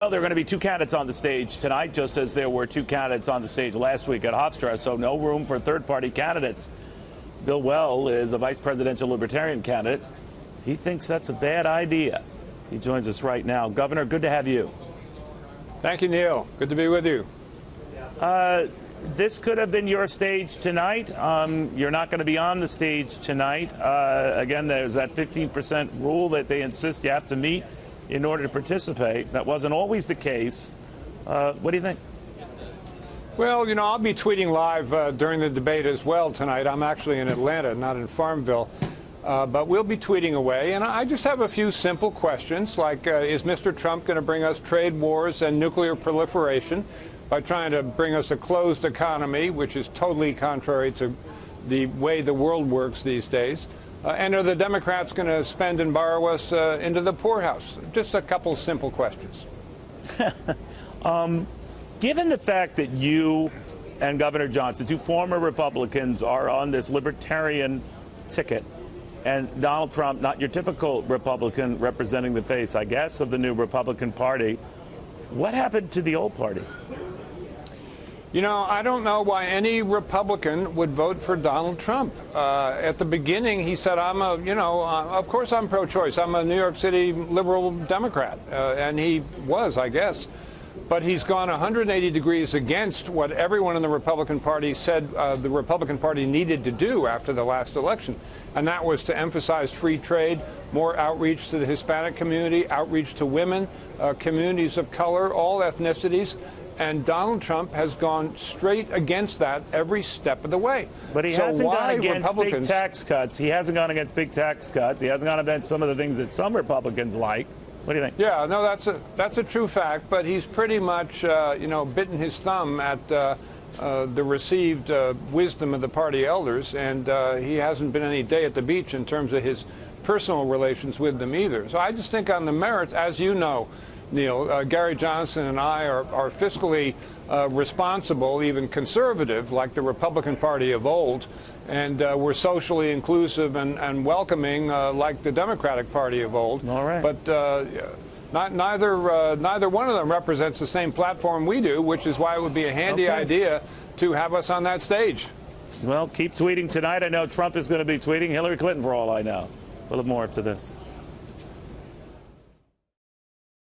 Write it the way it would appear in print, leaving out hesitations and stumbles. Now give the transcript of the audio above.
Well, there are going to be two candidates on the stage tonight, just as there were two candidates on the stage last week at Hofstra, so no room for third-party candidates. Bill Weld is the vice presidential Libertarian candidate. He thinks that's a bad idea. He joins us right now. Governor, good to have you. Thank you, Neil. Good to be with you. This could have been your stage tonight. You're not going to be on the stage tonight. Again, there's that 15% rule that they insist you have to meet in order to participate. That wasn't always the case. What do you think? Well, you know, I'll be tweeting live during the debate as well tonight. I'm actually in Atlanta, not in Farmville. But we'll be tweeting away. And I just have a few simple questions, like is Mr. Trump going to bring us trade wars and nuclear proliferation by trying to bring us a closed economy, which is totally contrary to the way the world works these days? And are the Democrats going to spend and borrow us into the poorhouse? Just a couple simple questions. Given the fact that you and Governor Johnson, two former Republicans, are on this Libertarian ticket, and Donald Trump, not your typical Republican representing the face, I guess, of the new Republican Party, what happened to the old party? You know, I don't know why any Republican would vote for Donald Trump. At the beginning, he said, of course I'm pro-choice. I'm a New York City liberal Democrat. And he was, I guess. But he's gone 180 degrees against what everyone in the Republican Party said the Republican Party needed to do after the last election. And that was to emphasize free trade, more outreach to the Hispanic community, outreach to women, communities of color, all ethnicities. And Donald Trump has gone straight against that every step of the way. But he hasn't gone against big tax cuts. He hasn't gone against big tax cuts. He hasn't gone against some of the things that some Republicans like. What do you think? Yeah, no, that's a true fact. But he's pretty much, bitten his thumb at the received wisdom of the party elders, and he hasn't been any day at the beach in terms of his personal relations with them either. So I just think on the merits, as you know, Neil, Gary Johnson and I are fiscally responsible, even conservative, like the Republican Party of old, and we're socially inclusive and welcoming, like the Democratic Party of old. All right. But neither one of them represents the same platform we do, which is why it would be a handy idea to have us on that stage. Well, keep tweeting tonight. I know Trump is going to be tweeting Hillary Clinton, for all I know. We'll have more up to this.